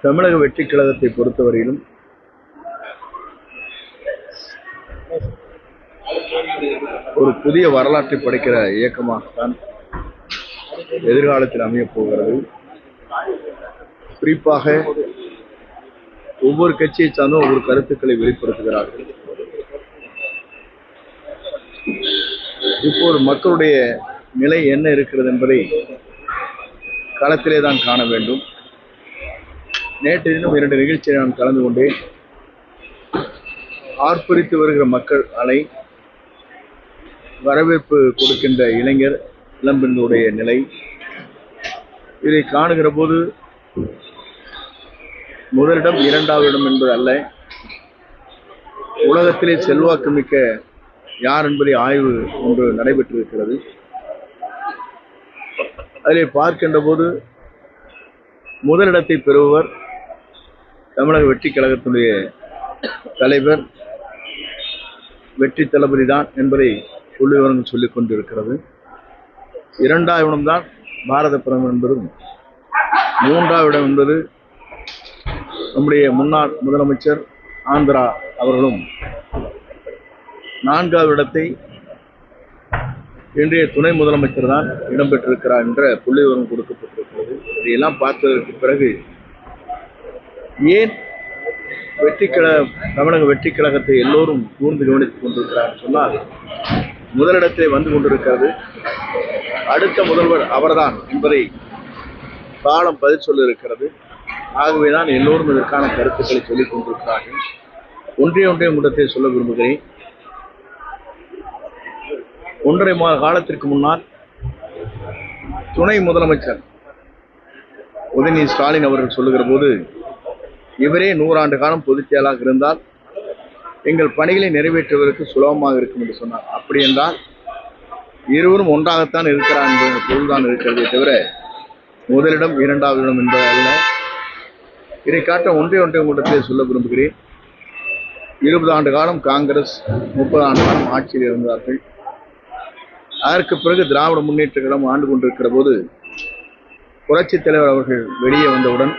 தமிழக வெற்றி கழகத்தை பொறுத்தவரையிலும் ஒரு புதிய வரலாற்றை படைக்கிற இயக்கமாகத்தான் எதிர்காலத்தில் அமையப் போகிறது. குறிப்பாக ஒவ்வொரு கட்சியை சார்ந்தும் ஒவ்வொரு கருத்துக்களை வெளிப்படுத்துகிறார்கள். இப்போது மக்களுடைய நிலை என்ன இருக்கிறது என்பதை களத்திலே தான் காண வேண்டும். நேற்று தினம் 2 நிகழ்ச்சியை நான் கலந்து கொண்டேன். ஆர்ப்பரித்து வருகிற மக்கள் அலை, வரவேற்பு கொடுக்கின்ற இளைஞர் இளம்பெண்களுடைய நிலை, இதை காணுகிற போது முதலிடம் 2வது இடம் என்பது அல்ல, உலகத்திலே செல்வாக்கு மிக்க யார் என்பதை ஆய்வு ஒன்று நடைபெற்றிருக்கிறது. அதிலே பார்க்கின்ற போது முதலிடத்தை பெறுபவர் தமிழக வெற்றி கழகத்தினுடைய தலைவர் வெற்றி தளபதி தான் என்பதை புள்ளிவிவரங்கள் சொல்லிக் கொண்டிருக்கிறது. 2வது இடம்தான் பாரத பிரதமர் என்பதும், 3வது இடம் என்பது நம்முடைய முன்னாள் முதலமைச்சர் ஆந்திரா அவர்களும், 4வது இடத்தை இன்றைய துணை முதலமைச்சர் தான் இடம்பெற்றிருக்கிறார் என்ற புள்ளிவிவரம் கொடுக்கப்பட்டிருக்கிறது. இதையெல்லாம் பார்த்ததற்கு பிறகு ஏன் தமிழக வெற்றி கழகத்தை எல்லோரும் கூர்ந்து கவனித்துக் கொண்டிருக்கிறார் சொன்னால், முதலிடத்திலே வந்து கொண்டிருக்கிறது, அடுத்த முதல்வர் அவர்தான் என்பதை காலம் பதில் சொல்ல இருக்கிறது. ஆகவேதான் எல்லோரும் இதற்கான கருத்துக்களை சொல்லிக் கொண்டிருக்கிறார்கள். ஒன்றே முடத்தை சொல்ல விரும்புகிறேன். 1.5 மாத காலத்திற்கு முன்னால் துணை முதலமைச்சர் உதயநிதி ஸ்டாலின் அவர்கள் சொல்லுகிற போது, இவரே 100 ஆண்டு காலம் பொதுச் செயலாளராக இருந்தால் எங்கள் பணிகளை நிறைவேற்றுவதற்கு சுலபமாக இருக்கும் என்று சொன்னார். அப்படி என்றால் இருவரும் ஒன்றாகத்தான் இருக்கிறார் என்ற பொருள்தான் இருக்கிறதே தவிர முதலிடம் 2வது இடம் என்பது அல்ல. இதை காட்ட ஒன்றே உங்களிடத்திலே சொல்ல விரும்புகிறேன். 20 ஆண்டு காலம் காங்கிரஸ், 30 ஆண்டு காலம் ஆட்சியில் இருந்தார்கள். அதற்கு பிறகு திராவிட முன்னேற்ற கழகம் ஆண்டு கொண்டிருக்கிற போது புரட்சித் தலைவர் அவர்கள் வெளியே வந்தவுடன்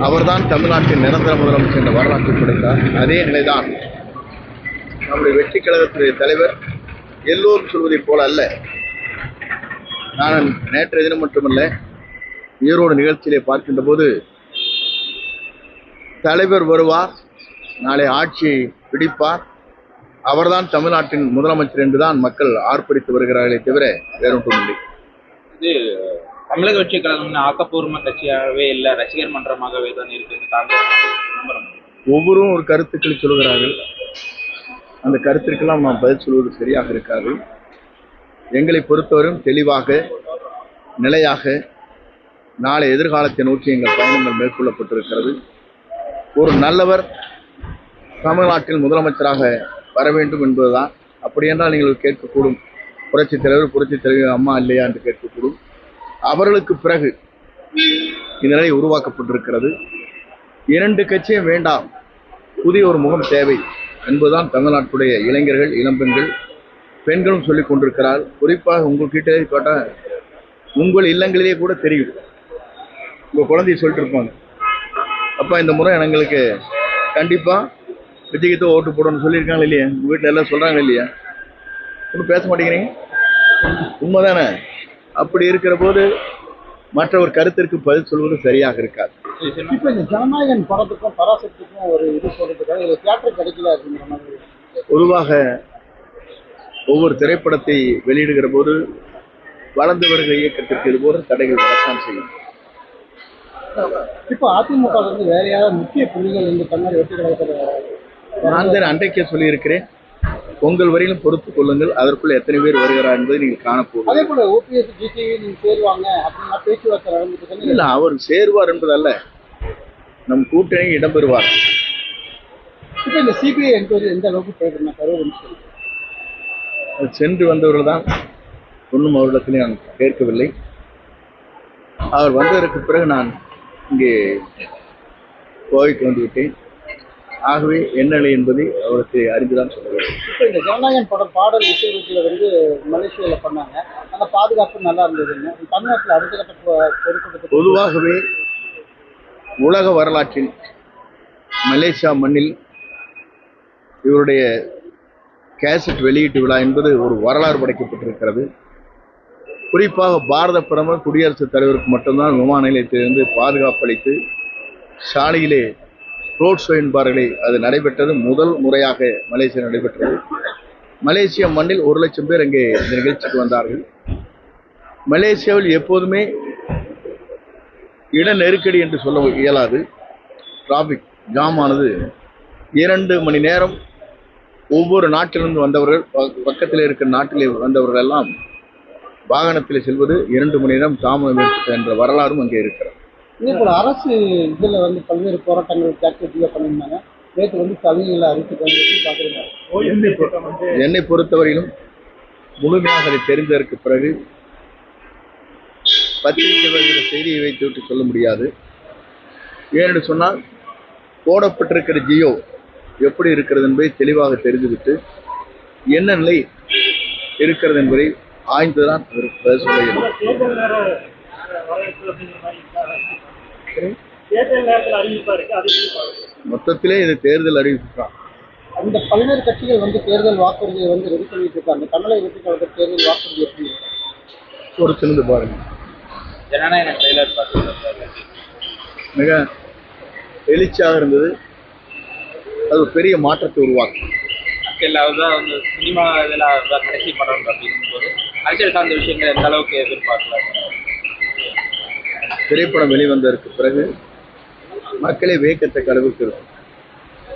அவர்தான் தமிழ்நாட்டின் நிரந்தர முதலமைச்சர் என்ற வரலாற்றை படைத்தார். அதே நிலைதான் நம்முடைய வெற்றி கழகத்துடைய தலைவர் எல்லோரும் சொல்வதைப் போல அல்ல. நான் நேற்றைய தினம் மட்டுமல்ல, ஈரோடு நிகழ்ச்சியிலே பார்க்கின்ற போது, தலைவர் வருவார், நாளை ஆட்சியை பிடிப்பார், அவர்தான் தமிழ்நாட்டின் முதலமைச்சர் என்றுதான் மக்கள் ஆர்ப்பரித்து வருகிறார்களே தவிர வேறொன்றுமில்லை. இது தமிழக வெற்றி கழகம் ஆக்கப்பூர்வ கட்சியாகவே இல்லை, ரசிகர் மன்றமாகவே தான் இருக்கு. ஒவ்வொருவரும் ஒரு கருத்துக்களை சொல்கிறார்கள். அந்த கருத்திற்கெல்லாம் நாம் பதில் சொல்வது சரியாக இருக்காது. எங்களை பொறுத்தவரையும் தெளிவாக, நிலையாக நாளை எதிர்காலத்தை நோக்கி எங்கள் பயணங்கள் மேற்கொள்ளப்பட்டிருக்கிறது. ஒரு நல்லவர் தமிழ்நாட்டில் முதலமைச்சராக வர வேண்டும் என்பதுதான். அப்படி என்றால் நீங்கள் கேட்கக்கூடும், புரட்சித் தலைவர் அம்மா இல்லையா என்று கேட்கக்கூடும். அவர்களுக்கு பிறகு இந்த நிலை உருவாக்கப்பட்டிருக்கிறது. 2 கட்சியும் வேண்டாம், புதிய ஒரு முகம் தேவை என்பதுதான் தமிழ்நாட்டுடைய இளைஞர்கள், இளம்பெண்கள், பெண்களும் சொல்லிக் கொண்டிருக்கிறார். குறிப்பாக உங்கள்கிட்ட கேட்டால் உங்கள் இல்லங்களிலே கூட தெரியும். உங்கள் குழந்தைய சொல்லிட்டு இருப்பாங்க, அப்பா இந்த முறை எங்களுக்கு கண்டிப்பாக விஜய்க்கு ஓட்டு போடணும்னு சொல்லியிருக்காங்க இல்லையா, உங்கள் வீட்டில் எல்லாம் சொல்கிறாங்க இல்லையா, ஒன்றும் பேச மாட்டேங்கிறீங்க, உண்மைதானே? அப்படி இருக்கிற போது மற்ற ஒரு கருத்திற்கு பதில் சொல்வது சரியாக இருக்காது. இப்போ இந்த ஜனநாயகன் படத்துக்கும் பராசக்திக்கும் ஒரு இது சொல்றதுக்காக இது தியேட்டர் கிடைக்கல அப்படிங்கிற மாதிரி. பொதுவாக ஒவ்வொரு திரைப்படத்தை வெளியிடுகிற போது வளர்ந்து வருகிற இயக்கத்திற்கு இது போன்ற தடைகள் வரத்தான் செய்யும். இப்போ அதிமுக வந்து வேற யாராவது முக்கிய புள்ளிகள் இந்த தமிழ் வெற்றி கழகத்தில் நான் தான் அன்றைக்கே சொல்லியிருக்கிறேன், பொங்கல் வரையிலும் பொறுத்துக் கொள்ளுங்கள், அதற்குள்ள எத்தனை பேர் வருகிறார் என்பதை நீங்கள் காணப்போகும். அதே போல ஓபிஎஸ் ஜிடிவி நீங்க சேருவாங்க அப்படின்னா பேச்சுவார்த்தை நடந்துட்டு இல்லை, அவர் சேருவார் என்பதல்ல, நம் கூட்டணி இடம்பெறுவார். இப்போ இந்த சிபிஐ என்கொயரி எந்த அளவுக்கு தேவைன்னா சென்று வந்தவர்கள் தான், ஒன்றும் அவரிடத்திலே நான் கேட்கவில்லை. அவர் வந்ததற்கு பிறகு நான் இங்கே கோவைக்கு வந்துவிட்டேன். ஆகவே என்ன நிலை என்பதை அவருக்கு அறிந்துதான் சொல்ல வேண்டும். இப்போ இந்த ஜனநாயகன் படம் பாடல் இசைவீட்டில் வந்து மலேசியாவில் பண்ணாங்க, அந்த பாதுகாப்பு நல்லா இருந்ததுங்க. தமிழ்நாட்டில் அடுத்த கட்ட பொதுவாகவே உலக வரலாற்றில் மலேசியா மண்ணில் இவருடைய கேசட் வெளியீட்டு விழா என்பது ஒரு வரலாறு படைக்கப்பட்டிருக்கிறது. குறிப்பாக பாரத பிரதமர் குடியரசுத் தலைவருக்கு மட்டும்தான் விமான நிலையத்திலிருந்து பாதுகாப்பு அளித்து சாலையிலே ரோட் ஷோ என்பார்களே, அது நடைபெற்றது முதல் முறையாக மலேசியா நடைபெற்றது. மலேசியா மண்ணில் 1,00,000 பேர் அங்கே இந்த நிகழ்ச்சிக்கு வந்தார்கள். மலேசியாவில் எப்போதுமே இட நெருக்கடி என்று சொல்ல இயலாது. டிராபிக் ஜாம் ஆனது 2 மணி நேரம் ஒவ்வொரு நாட்டிலிருந்து வந்தவர்கள் பக்கத்தில் இருக்கிற நாட்டிலே வந்தவர்கள் எல்லாம் வாகனத்தில் செல்வது 2 மணி நேரம் தாமதம் ஏற்பட்ட என்ற வரலாறும் அங்கே இருக்கிறது. இதே போல அரசு இதில் வந்து பல்வேறு போராட்டங்கள் ஜாக்கிரதையாக பண்ணியிருந்தாங்க. நேற்று வந்து தலைமையில் அறிவித்து பார்க்குறீங்க. என்னை பொறுத்தவரையிலும் முழுமையாக அதை தெரிந்ததற்கு பிறகு பத்திரிகை வருகிற செய்தியை வைத்துவிட்டு சொல்ல முடியாது. ஏனென்று சொன்னால் போடப்பட்டிருக்கிற ஜியோ எப்படி இருக்கிறது என்பதை தெளிவாக தெரிந்துவிட்டு என்ன நிலை இருக்கிறது என்பதை ஆய்ந்துதான் சொல்ல இயலும். மொத்தத்திலே இது தேர்தல் அறிவிப்பு தான். அந்த பல்வேறு கட்சிகள் வந்து தேர்தல் வாக்குறுதியை வந்து ரெடி பண்ணிட்டு இருக்காங்க. தமிழக வெற்றி தேர்தல் வாக்குறுதி எப்படி ஒரு சிறந்து பாருங்க. ஜனநாயக ட்ரெய்லர் பார்த்தீங்கன்னா மிக எழுச்சியாக இருந்தது. அது ஒரு பெரிய மாற்றத்தை உருவாக்கும். அரசியல் தான் வந்து சினிமா இதில் கடைசி படம் அப்படிங்கும்போது அரசியல் சார்ந்த விஷயங்கள் எந்த அளவுக்கு எதிர்பார்க்கலாம்? திரைப்படம் வெளிவந்ததற்கு பிறகு மக்களை வியக்கத்தக்க அளவுக்கு இருக்கும்.